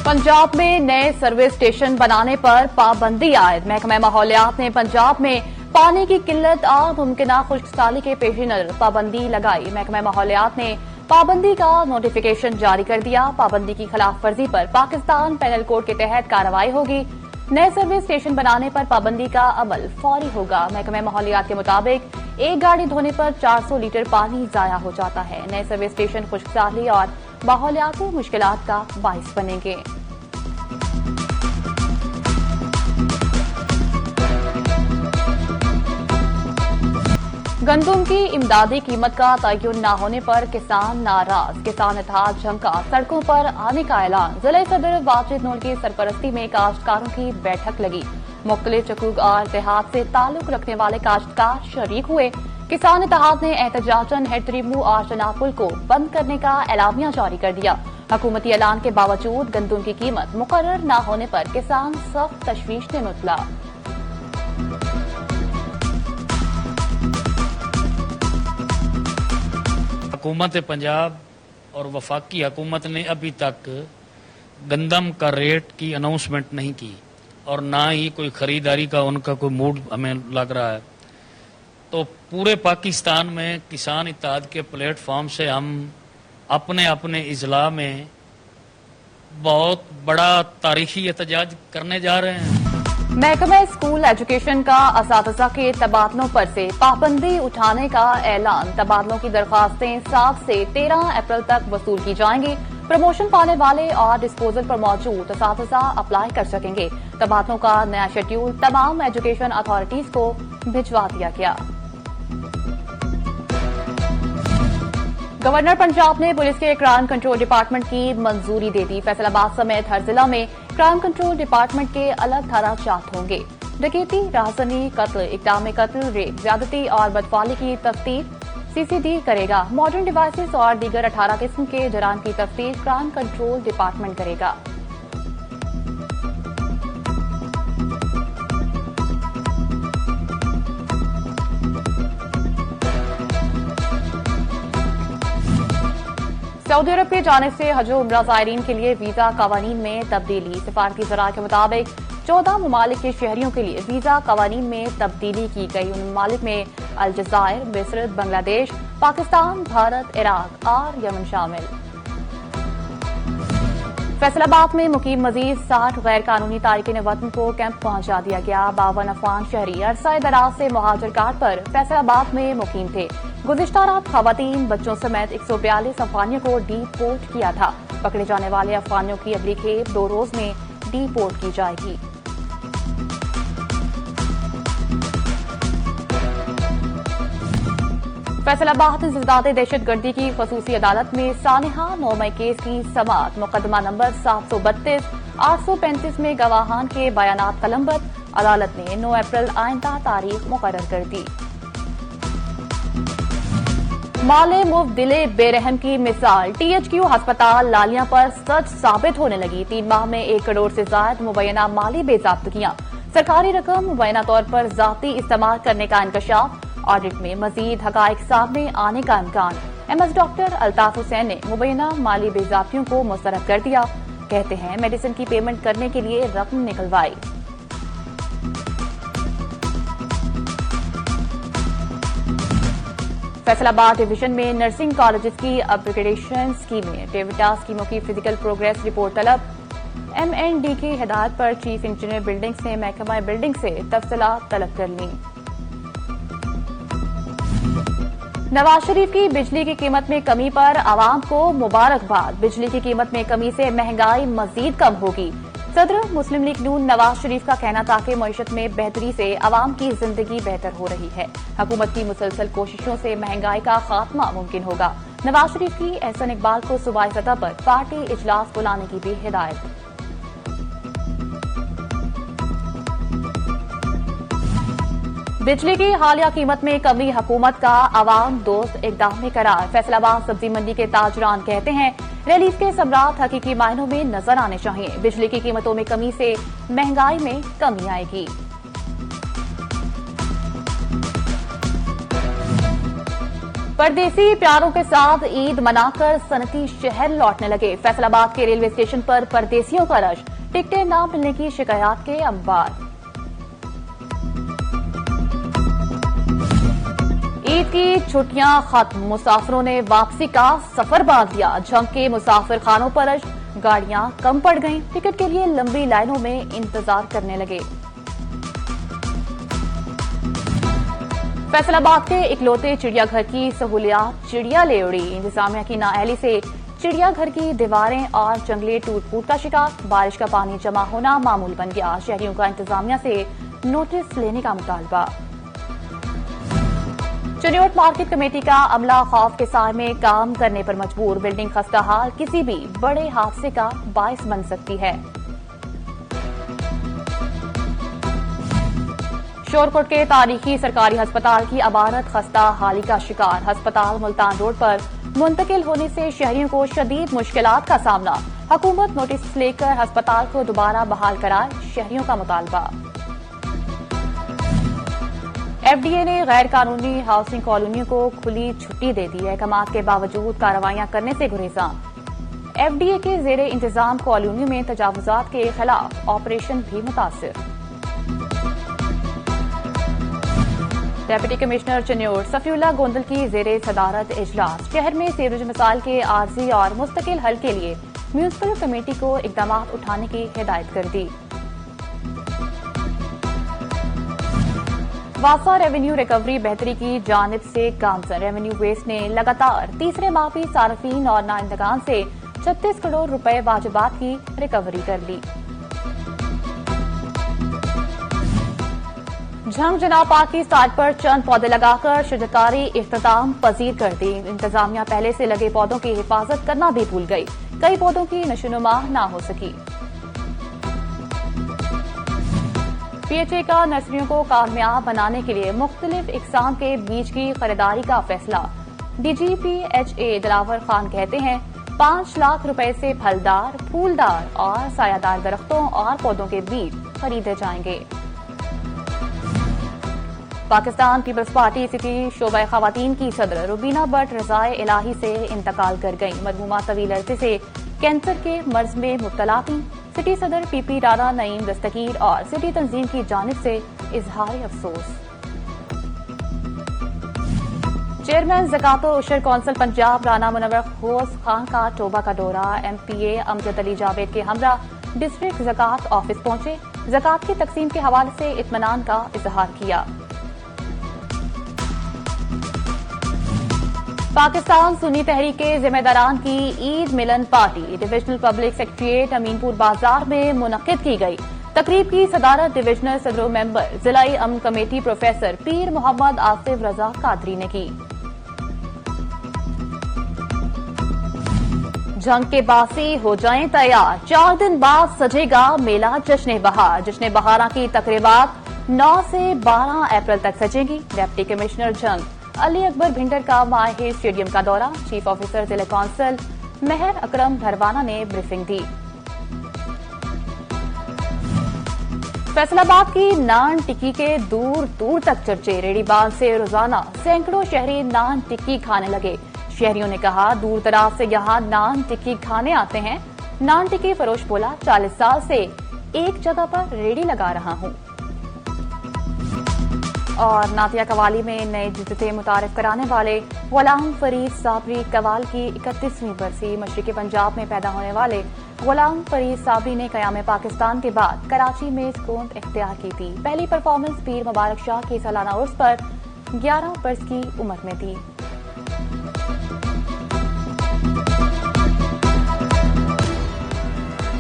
पंजाब में नए service station बनाने पर पाबंदी आयद। महकमा माहौलियात ने पंजाब में पानी की किल्लत और मुमकिना खुश्कसाली के पेश नजर पाबंदी लगाई। महकमा माहौलियात ने पाबंदी का नोटिफिकेशन जारी कर दिया। पाबंदी की खिलाफ वर्जी पर पाकिस्तान पेनल कोड के तहत कार्रवाई होगी। नए सर्विस स्टेशन बनाने पर पाबंदी का अमल फौरी होगा। महकमा माहौलियात के मुताबिक एक गाड़ी धोने पर 400 लीटर पानी जाया हो जाता है। नए सर्विस स्टेशन खुश्कसाली और माहौलियाती मुश्किलात का बाइस बनेंगे। गंदुम की इमदादी कीमत का तयन न होने पर किसान नाराज। किसान इत्तेहाद झंका सड़कों पर आने का ऐलान। जिला सदर वाजिद नूर की सरपरस्ती में काश्तकारों की बैठक लगी। मुख्तलिफ चकूक और इत्तेहाद से ताल्लुक रखने वाले काश्तकार शरीक हुए। किसान इत्तेहाद ने एहतजाजन हेड त्रिमू और शनापुल को बंद करने का एलामिया जारी कर दिया। हुकूमती ऐलान के बावजूद गंदुम की कीमत मुकर्रर न होने पर किसान सख्त तशवीश में मुबतला। हुकूमत पंजाब और वफाकी हुकूमत ने अभी तक गंदम का रेट की अनाउंसमेंट नहीं की और ना ही कोई खरीदारी का उनका कोई मूड हमें लग रहा है। तो पूरे पाकिस्तान में किसान इत्तेहाद के प्लेटफॉर्म से हम अपने अपने इजला में बहुत बड़ा तारीखी एहतजाज करने जा रहे हैं। महकमा स्कूल एजुकेशन का असातिज़ा के तबादलों पर से पाबंदी उठाने का ऐलान। तबादलों की दरखास्तें 7 से 13 अप्रैल तक वसूल की जाएंगी। प्रमोशन पाने वाले और डिस्पोजल पर मौजूद असातिज़ा अप्लाई कर सकेंगे। तबादलों का नया शेड्यूल तमाम एजुकेशन अथॉरिटीज को भिजवा दिया गया। गवर्नर पंजाब ने पुलिस के क्राइम कंट्रोल डिपार्टमेंट की मंजूरी दे दी। फैसलाबाद समेत हर जिला में क्राइम कंट्रोल डिपार्टमेंट के अलग थाना चार्ट होंगे। डकैती, राहजनी, कत्ल, इक़दाम कत्ल, रेप, ज्यादती और बदफाली की तफ्तीश सीसीडी करेगा। मॉडर्न डिवाइसेस और दीगर 18 किस्म के जराम की तफ्तीश क्राइम कंट्रोल डिपार्टमेंट करेगा। सऊदी अरब के जाने से हज उम्रा ज़ायरीन के लिए वीजा कवानीन में तब्दीली। सिफारती ज़राए के मुताबिक 14 ममालिक के शहरियों के लिए वीजा कवानीन में तब्दीली की गई। उन ममालिक में अलजायर, मिस्र, बांग्लादेश, पाकिस्तान, भारत, इराक और यमन शामिल। फैसलाबाद में मुकीम मजीद 60 गैर कानूनी तारिकीन वतन को कैंप पहुंचा दिया गया। 52 अफगान शहरी अरसा दराज से मुहाजिर कार्ड पर फैसलाबाद में मुकीम थे। गुज़िश्ता रात खवातीन, बच्चों समेत 142 अफगानियों को डीपोर्ट किया था। पकड़े जाने वाले अफगानियों की अगली खेप 2 रोज में डीपोर्ट की जाएगी। फैसलाबाद इंसदाद दहशतगर्दी की खसूसी अदालत में सानिहा 9 मई केस की समाअत। मुकदमा नंबर 732 835 में गवाहान के बयानात कलमबंद। अदालत ने 9 अप्रैल आइंदा तारीख मुकर्रर कर दी। माले मुफ्त दिले बेरहम की मिसाल। टीएचक्यू अस्पताल लालियां पर सच साबित होने लगी। 3 माह में 1 करोड़ से ज्यादा मुबैना माली बेज़ाब्तगियां। सरकारी रकम मुबैना तौर पर जाती इस्तेमाल करने का इंकशाफ। ऑडिट में मजीद हकाइक सामने आने का इम्कान। एमएस डॉक्टर अल्ताफ हुसैन ने मुबैना माली बेज़ाब्तियों को मुस्तरद कर दिया। कहते हैं मेडिसिन की पेमेंट करने के लिए रकम निकलवाई। फैसलाबाद डिवीजन में नर्सिंग कॉलेजेस की अपग्रेडेशन स्कीमें। डेविटा स्कीमों की फिजिकल प्रोग्रेस रिपोर्ट तलब। एमएनडी की हिदायत पर चीफ इंजीनियर बिल्डिंग्स ने महकमा बिल्डिंग से तफसीलात तलब कर ली। नवाज शरीफ की बिजली की कीमत में कमी पर आवाम को मुबारकबाद। बिजली की कीमत में कमी से महंगाई मजीद कम होगी। सदर मुस्लिम लीग नून नवाज शरीफ का कहना था कि मईशत में बेहतरी से आवाम की जिंदगी बेहतर हो रही है। हुकूमत की मुसलसल कोशिशों से महंगाई का खात्मा मुमकिन होगा। नवाज शरीफ की एहसन इकबाल को सूबाई सतह पर पार्टी इजलास बुलाने की भी हिदायत। बिजली की हालिया कीमत में कमी हुकूमत का आवाम दोस्त इकदाम में करार। फैसलाबाद सब्जी मंडी के ताजरान कहते हैं रिलीफ के सम्राट हकीकी मायनों में नजर आने चाहिए। बिजली की कीमतों में कमी से महंगाई में कमी आएगी। परदेसी प्यारों के साथ ईद मनाकर सनती शहर लौटने लगे। फैसलाबाद के रेलवे स्टेशन पर परदेसियों का रश, टिकटें न मिलने की शिकायत के अंबार। ईद की छुट्टियां खत्म, मुसाफिरों ने वापसी का सफर बांध दिया। झंग के मुसाफिर खानों पर रश, गाड़ियां कम पड़ गईं, टिकट के लिए लंबी लाइनों में इंतजार करने लगे। फैसलाबाद के इकलौते चिड़ियाघर की सहूलियात चिड़िया ले उड़ी। इंतजामिया की नाअहली से चिड़ियाघर की दीवारें और जंगले टूट फूट का शिकार। बारिश का पानी जमा होना मामूल बन गया। शहरियों का इंतजामिया से नोटिस लेने का मुतालबा। चनियोट मार्केट कमेटी का अमला खौफ के साए में काम करने पर मजबूर। बिल्डिंग खस्ताहाल किसी भी बड़े हादसे का बायस बन सकती है। शोरकोट के तारीखी सरकारी अस्पताल की अमारत खस्ताहाली का शिकार। अस्पताल मुल्तान रोड पर मुंतकिल होने से शहरियों को शदीद मुश्किलात का सामना। हुकूमत नोटिस लेकर अस्पताल को दोबारा बहाल कराए, शहरियों का मुतालबा। एफडीए ने गैर कानूनी हाउसिंग कॉलोनियों को खुली छुट्टी दे दी। अहकामात के बावजूद कार्रवाइयां करने से गुरेजा। एफडीए के जेरे इंतजाम कॉलोनियों में तजावुजात के खिलाफ ऑपरेशन भी मुतासिर। डेप्यूटी कमिश्नर चनियोट सफीउल्लाह गोंदल की जेरे सदारत इजलास। शहर में सीवरेज मसाइल के आर्जी और मुस्तकिल हल के लिए म्यूनिसिपल कमेटी को इकदाम उठाने की हिदायत कर दी। वासा रेवेन्यू रिकवरी बेहतरी की जानिब से गामजन। रेवेन्यू वेस्ट ने लगातार तीसरे माह भी सार्फिन और नाइंदगान से 36 करोड़ रुपए वाजिबात की रिकवरी कर ली। झंग जनाब पाक की साइट पर चंद पौधे लगाकर शजरकारी इख्तिताम पजीर कर दी। इंतजामिया पहले से लगे पौधों की हिफाजत करना भी भूल गई। कई पौधों की नशोनुमा न हो सकी। पीएचए का नर्सरियों को कामयाब बनाने के लिए मुख्तलिफ इकसाम के बीज की खरीदारी का फैसला। डीजीपीएचए दिलावर खान कहते हैं 5 लाख रुपए से फलदार, फूलदार और सायादार दरख्तों और पौधों के बीज खरीदे जाएंगे। पाकिस्तान पीपल्स पार्टी सिटी शोबा खवातीन की सदर रुबीना भट्ट रज़ाए इलाही से इंतकाल कर गईं। मरहूमा तवील अरसे से कैंसर के मर्ज में मुब्तला थीं। सिटी सदर पीपी राना नईम दस्तगीर और सिटी तंजीम की जानिब से इजहार अफसोस। चेयरमैन ज़कात और उशर कौंसिल पंजाब राना मुनव्वर खोस खान का टोबा का दौरा। एमपीए अमजद अली जावेद के हमरा डिस्ट्रिक्ट ज़कात ऑफिस पहुंचे। ज़कात की तकसीम के हवाले से इत्मीनान का इजहार किया। पाकिस्तान सुन्नी तहरीक के जिम्मेदारान की ईद मिलन party divisional public secretariat Aminpur बाजार में मुनक्किद की गई। तकरीब की सदारत डिविजनल सदर मेंबर जिलाई अमन कमेटी प्रोफेसर पीर मोहम्मद आसिफ रजा कादरी ने की। जंग के बासी हो जाएं तैयार, 4 दिन बाद सजेगा मेला जश्न बहार। जश्न बहारा की तकरीबात 9 से 12 अप्रैल तक सजेंगी। डिप्टी कमिश्नर जंग अली अकबर भिंडर का माहिर स्टेडियम का दौरा। चीफ ऑफिसर जिला कौंसिल मेहर अकरम धरवाना ने ब्रीफिंग दी। फैसलाबाद की नान टिक्की के दूर दूर तक चर्चे। रेड़ीबाज से रोजाना सैकड़ों शहरी नान टिक्की खाने लगे। शहरियों ने कहा दूर दराज से यहाँ नान टिक्की खाने आते हैं। नान टिक्की फरोश बोला 40 साल से एक जगह पर रेड़ी लगा रहा हूँ। और नातिया कवाली में नए जुजते मुतारिफ कराने वाले गुलाम फरीद साबरी कवाल की 31वीं बरसी। मशरिकी पंजाब में पैदा होने वाले गुलाम फरीद साबरी ने क़याम पाकिस्तान के बाद कराची में सुकून इख्तियार की थी। पहली परफॉर्मेंस पीर मुबारक शाह की सालाना उर्स पर 11 बरस की उम्र में थी।